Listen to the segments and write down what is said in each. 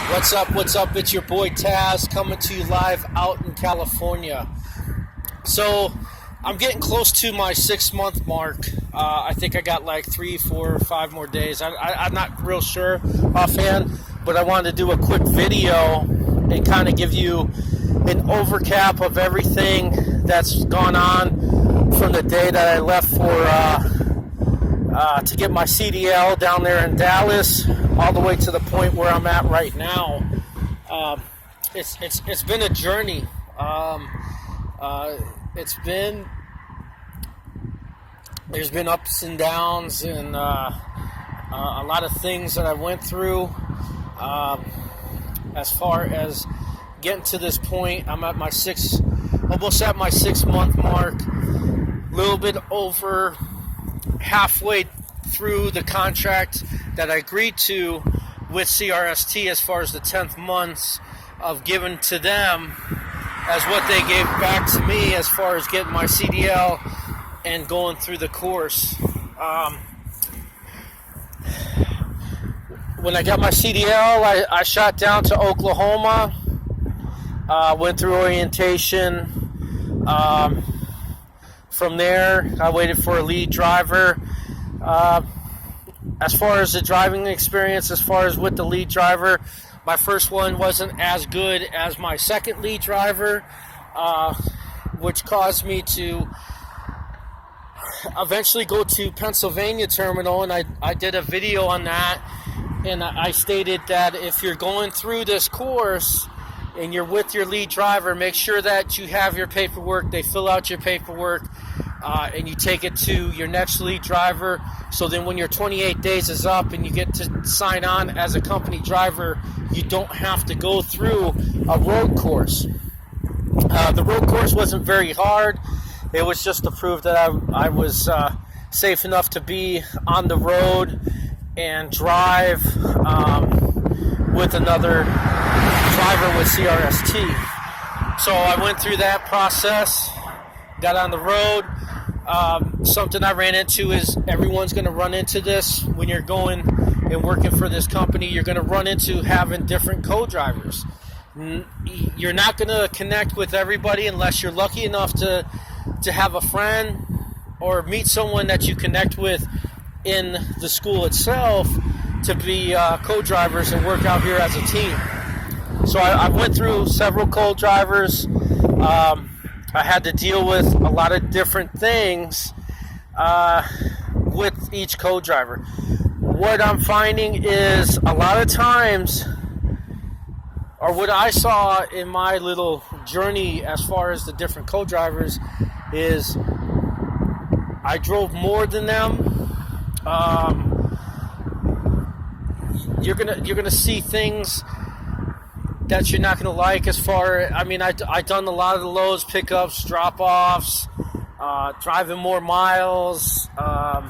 What's up? What's up? It's your boy Taz coming to you live out in California. So I'm getting close to my 6-month mark. I think I got like 3, 4, 5 more days. I'm not real sure offhand, but I wanted to do a quick video and kind of give you an overcap of everything that's gone on from the day that I left to get my CDL down there in Dallas, all the way to the point where I'm at right now. It's been a journey. There's been ups and downs and a lot of things that I went through. As far as getting to this point, I'm at almost at my 6-month mark, a little bit over halfway through the contract that I agreed to with CRST as far as the 10th months of giving to them as what they gave back to me as far as getting my CDL and going through the course. When I got my CDL, I shot down to Oklahoma, went through orientation. From there, I waited for a lead driver. As far as the driving experience, as far as with the lead driver, my first one wasn't as good as my second lead driver, which caused me to eventually go to Pennsylvania terminal, and I did a video on that, and I stated that if you're going through this course and you're with your lead driver, make sure that you have your paperwork, they fill out your paperwork, and you take it to your next lead driver, so then when your 28 days is up and you get to sign on as a company driver, you don't have to go through a road course. The road course wasn't very hard. It was just to prove that I was safe enough to be on the road and drive with another driver with CRST. So I went through that process, got on the road. Something I ran into is everyone's going to run into this when you're going and working for this company. You're going to run into having different co-drivers. You're not going to connect with everybody unless you're lucky enough to have a friend or meet someone that you connect with in the school itself to be co-drivers and work out here as a team. So I went through several co-drivers. I had to deal with a lot of different things with each co-driver. What I'm finding is a lot of times, or what I saw in my little journey as far as the different co-drivers, is I drove more than them. You're gonna see things that you're not going to like as far, I done a lot of the loads, pickups, drop-offs, driving more miles. I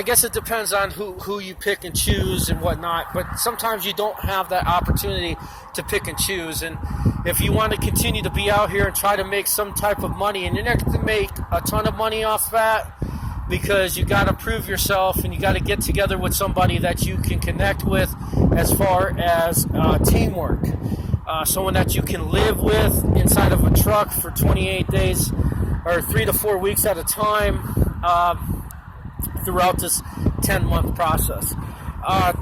guess it depends on who you pick and choose and whatnot, but sometimes you don't have that opportunity to pick and choose. And if you want to continue to be out here and try to make some type of money, and you're not going to make a ton of money off that, because you got to prove yourself and you got to get together with somebody that you can connect with as far as teamwork. Someone that you can live with inside of a truck for 28 days or 3 to 4 weeks at a time throughout this 10-month process. I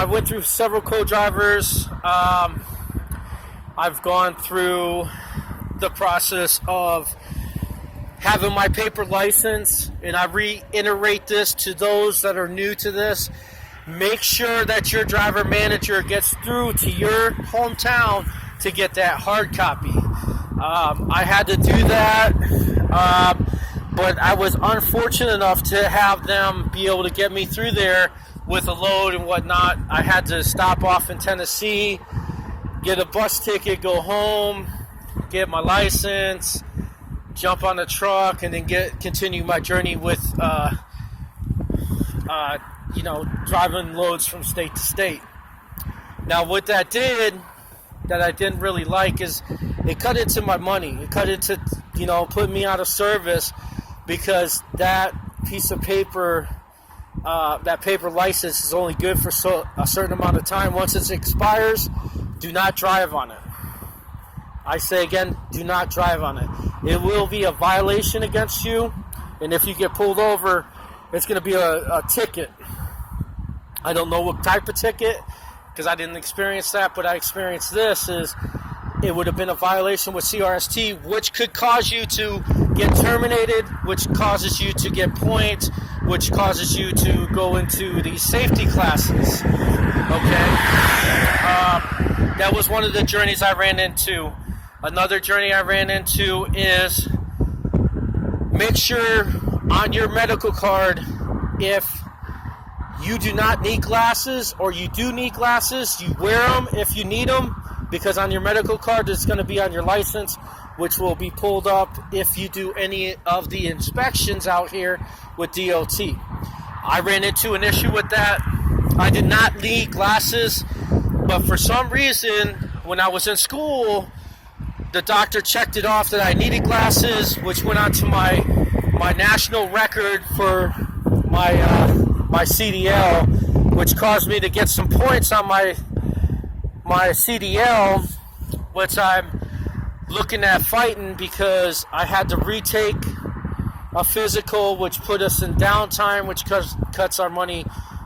went through several co-drivers. I've gone through the process of having my paper license, and I reiterate this to those that are new to this. Make sure that your driver manager gets through to your hometown to get that hard copy. I had to do that, but I was unfortunate enough to have them be able to get me through there with a load and whatnot. I had to stop off in Tennessee, get a bus ticket, go home, get my license, jump on the truck, and then continue my journey with driving loads from state to state. Now what that did that I didn't really like is it cut into my money. It cut into putting me out of service, because that piece of paper that paper license is only good for a certain amount of time. Once it expires, do not drive on it. I say again, do not drive on it. It will be a violation against you, and if you get pulled over, it's going to be a ticket. I don't know what type of ticket, because I didn't experience that, but I experienced this. It would have been a violation with CRST, which could cause you to get terminated, which causes you to get points, which causes you to go into these safety classes. Okay? That was one of the journeys I ran into. Another journey I ran into is make sure on your medical card, if you do not need glasses or you do need glasses, you wear them if you need them, because on your medical card it's going to be on your license, which will be pulled up if you do any of the inspections out here with DOT. I ran into an issue with that. I did not need glasses, but for some reason, when I was in school, the doctor checked it off that I needed glasses, which went onto my national record for my CDL, which caused me to get some points on my CDL, which I'm looking at fighting because I had to retake a physical, which put us in downtime, which cuts our money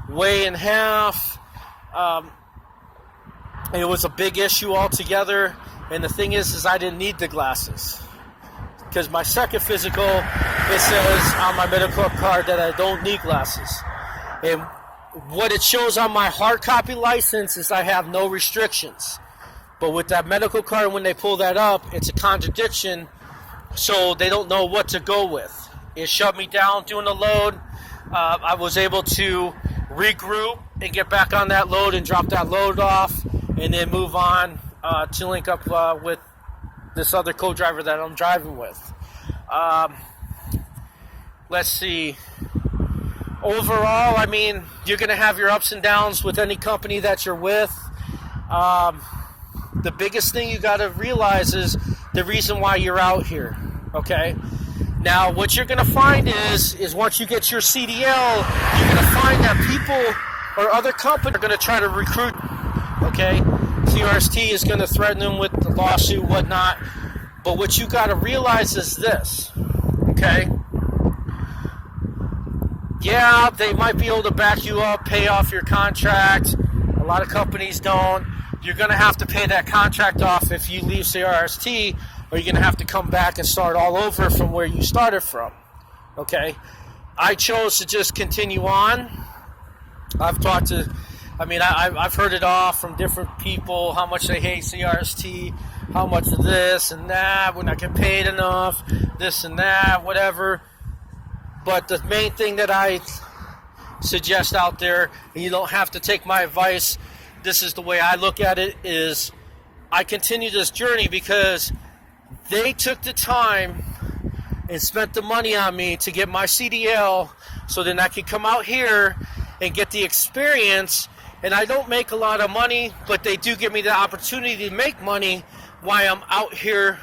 way in half. It was a big issue altogether, and the thing is I didn't need the glasses, because my second physical, it says on my medical card that I don't need glasses, and what it shows on my hard copy license is I have no restrictions. But with that medical card, when they pull that up, it's a contradiction, so they don't know what to go with. It shut me down doing the load. I was able to regroup and get back on that load and drop that load off, and then move on to link up with this other co-driver that I'm driving with. Let's see. Overall, I mean, you're going to have your ups and downs with any company that you're with. The biggest thing you got to realize is the reason why you're out here, okay? Now, what you're going to find is once you get your CDL, you're going to find that people or other companies are going to try to recruit, okay? CRST is going to threaten them with the lawsuit, whatnot. But what you got to realize is this, okay? Yeah, they might be able to back you up, pay off your contract. A lot of companies don't. You're going to have to pay that contract off if you leave CRST, or you're going to have to come back and start all over from where you started from. Okay? I chose to just continue on. I've heard it all from different people, how much they hate CRST, how much of this and that, we're not getting paid enough, this and that, whatever. But the main thing that I suggest out there, and you don't have to take my advice, this is the way I look at it, is I continue this journey because they took the time and spent the money on me to get my CDL, so then I can come out here and get the experience. And I don't make a lot of money, but they do give me the opportunity to make money while I'm out here,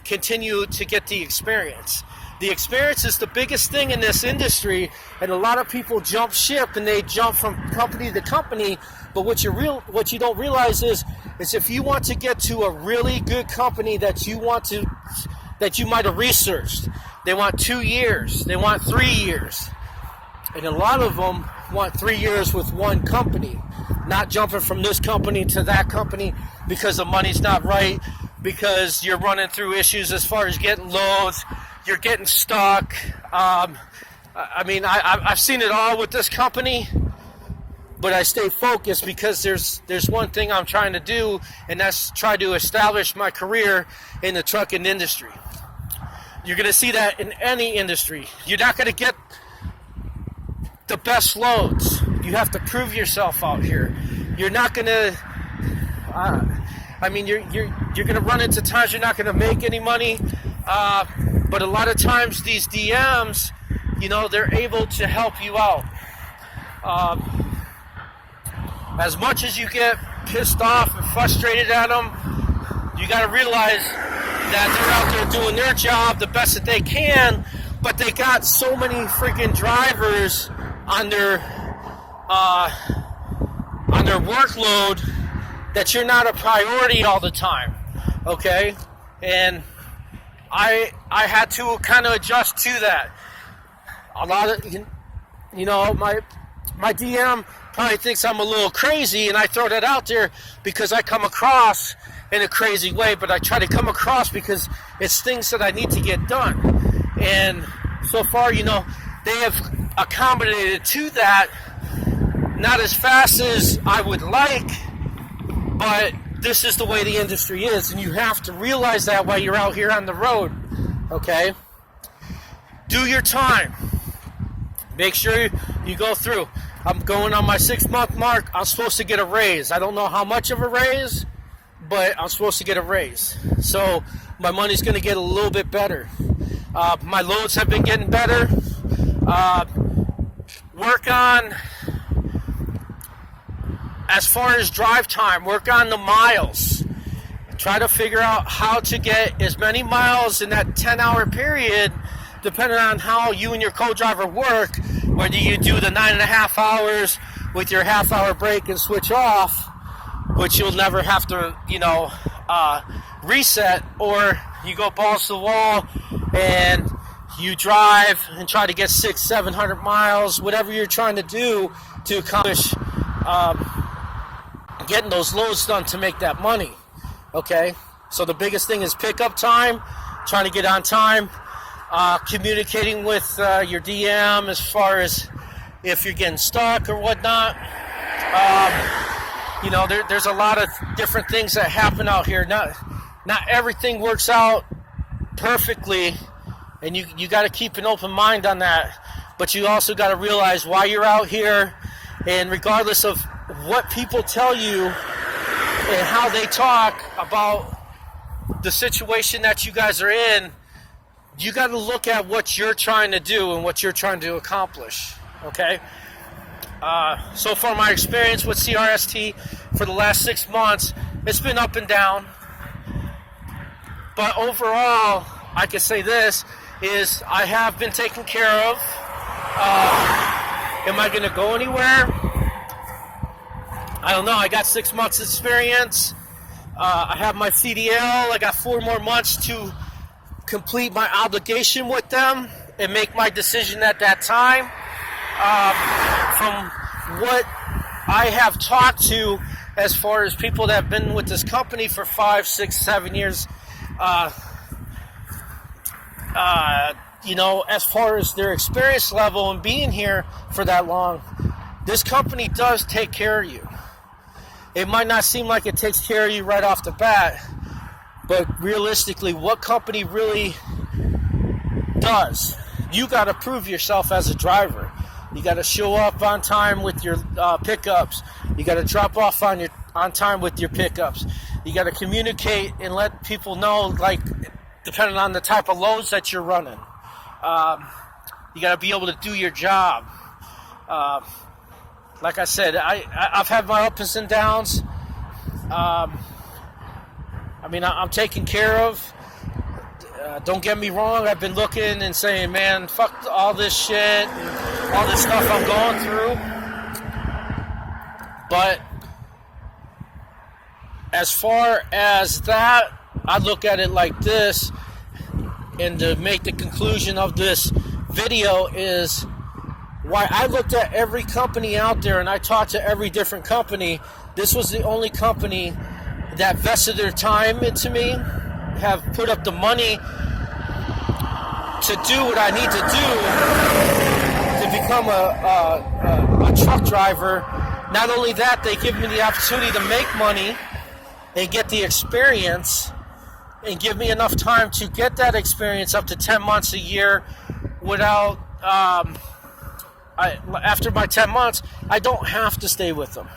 continue to get the experience. The experience is the biggest thing in this industry, and a lot of people jump ship and they jump from company to company. But what you don't realize is if you want to get to a really good company that you might have researched, they want 2 years, they want 3 years, and a lot of them want 3 years with one company, not jumping from this company to that company because the money's not right, because you're running through issues as far as getting loads. You're getting stuck. I've seen it all with this company, but I stay focused because there's one thing I'm trying to do, and that's try to establish my career in the trucking industry. You're going to see that in any industry. You're not going to get the best loads. You have to prove yourself out here. You're not going to. You're going to run into times you're not going to make any money. But a lot of times these DMs, they're able to help you out. As much as you get pissed off and frustrated at them, you got to realize that they're out there doing their job the best that they can, but they got so many freaking drivers on their workload that you're not a priority all the time, okay? And I had to kind of adjust to that. A lot of, my DM probably thinks I'm a little crazy, and I throw that out there because I come across in a crazy way, but I try to come across because it's things that I need to get done. And so far, they have accommodated to that, not as fast as I would like, but this is the way the industry is, and you have to realize that while you're out here on the road, okay? Do your time. Make sure you go through. I'm going on my 6-month mark. I'm supposed to get a raise. I don't know how much of a raise, but I'm supposed to get a raise. So my money's going to get a little bit better. My loads have been getting better. Work on, as far as drive time, work on the miles. Try to figure out how to get as many miles in that 10-hour period, depending on how you and your co-driver work, whether you do the 9.5 hours with your half-hour break and switch off, which you'll never have to, reset, or you go balls to the wall and you drive and try to get 600-700 miles, whatever you're trying to do to accomplish getting those loads done to make that money, okay? So the biggest thing is pickup time, trying to get on time, communicating with your DM as far as if you're getting stuck or whatnot. There's a lot of different things that happen out here. Not everything works out perfectly, and you got to keep an open mind on that. But you also got to realize why you're out here, and regardless of what people tell you and how they talk about the situation that you guys are in, you got to look at what you're trying to do and what you're trying to accomplish, okay? So far, my experience with CRST for the last 6 months, it's been up and down. But overall, I can say this, is I have been taken care of. Am I going to go anywhere? I don't know. I got 6 months experience. I have my CDL. I got 4 more months to complete my obligation with them and make my decision at that time. From what I have talked to, as far as people that have been with this company for 5, 6, 7 years, as far as their experience level and being here for that long, this company does take care of you. It might not seem like it takes care of you right off the bat, but realistically, what company really does? You got to prove yourself as a driver. You got to show up on time with your pickups. You got to drop off on time with your pickups. You got to communicate and let people know, depending on the type of loads that you're running. You got to be able to do your job. Like I said, I've had my ups and downs. I'm taken care of. Don't get me wrong. I've been looking and saying, man, fuck all this shit and all this stuff I'm going through. But as far as that, I look at it like this, and to make the conclusion of this video is why I looked at every company out there and I talked to every different company. This was the only company that vested their time into me, have put up the money to do what I need to do to become a truck driver. Not only that, they give me the opportunity to make money and get the experience and give me enough time to get that experience up to 10 months a year without, after my 10 months, I don't have to stay with them.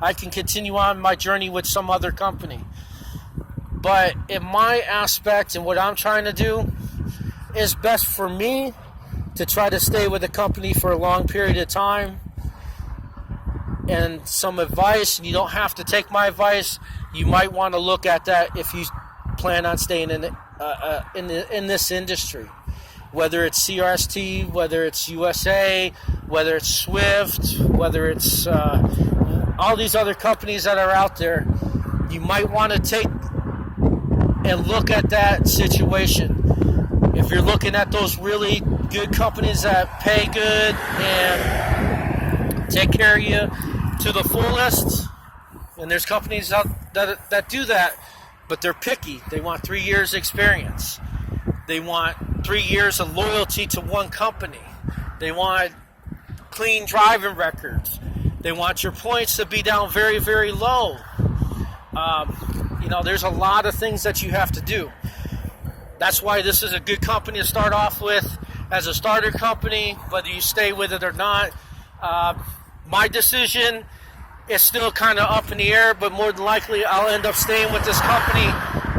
I can continue on my journey with some other company. But in my aspect and what I'm trying to do is best for me to try to stay with a company for a long period of time. And some advice, you don't have to take my advice. You might want to look at that if you plan on staying in this industry. whether it's CRST, whether it's USA, whether it's Swift, whether it's all these other companies that are out there. You might want to take and look at that situation. If you're looking at those really good companies that pay good and take care of you to the fullest, and there's companies out that do that, but they're picky. They want 3 years experience. They want 3 years of loyalty to one company. They want clean driving records. They want your points to be down very, very low. There's a lot of things that you have to do. That's why this is a good company to start off with as a starter company, whether you stay with it or not. My decision is still kind of up in the air, but more than likely I'll end up staying with this company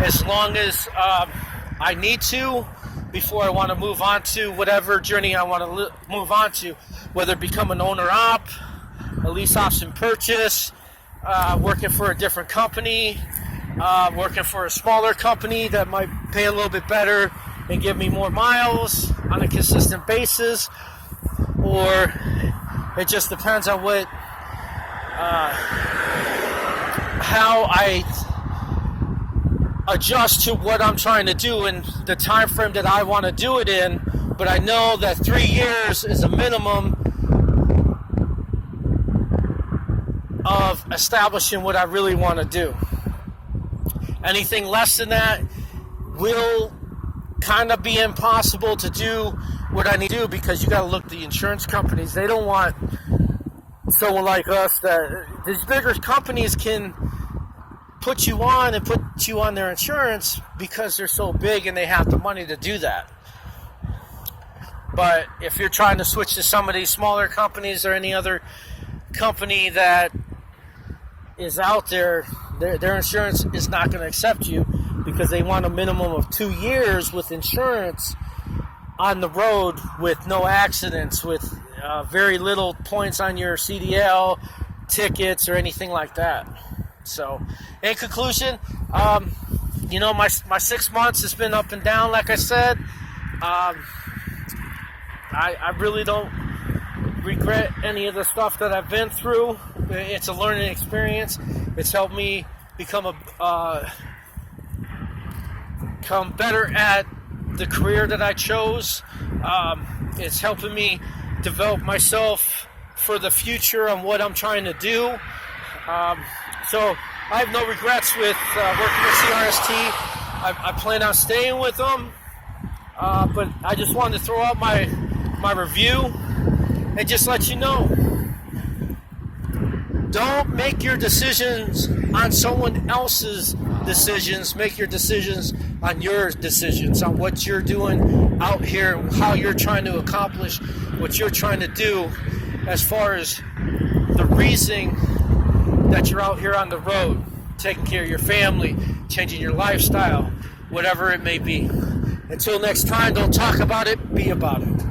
as long as I need to before I want to move on to whatever journey I want to move on to, whether it become an owner-op, a lease option purchase, working for a different company, working for a smaller company that might pay a little bit better and give me more miles on a consistent basis, or it just depends on how I adjust to what I'm trying to do and the time frame that I want to do it in. But I know that 3 years is a minimum of establishing what I really want to do. Anything less than that will kind of be impossible to do what I need to do, because you got to look at the insurance companies. They don't want someone like us. That these bigger companies can put you on and put you on their insurance because they're so big and they have the money to do that. But if you're trying to switch to some of these smaller companies or any other company that is out there, their insurance is not going to accept you because they want a minimum of 2 years with insurance on the road with no accidents, with very little points on your CDL, tickets, or anything like that. So, in conclusion, my 6 months has been up and down, like I said. I really don't regret any of the stuff that I've been through. It's a learning experience. It's helped me become better at the career that I chose. It's helping me develop myself for the future on what I'm trying to do. So I have no regrets with working with CRST. I plan on staying with them. But I just wanted to throw out my review and just let you know, don't make your decisions on someone else's decisions. Make your decisions on your decisions, on what you're doing out here, and how you're trying to accomplish what you're trying to do as far as the reason that you're out here on the road, taking care of your family, changing your lifestyle, whatever it may be. Until next time, don't talk about it, be about it.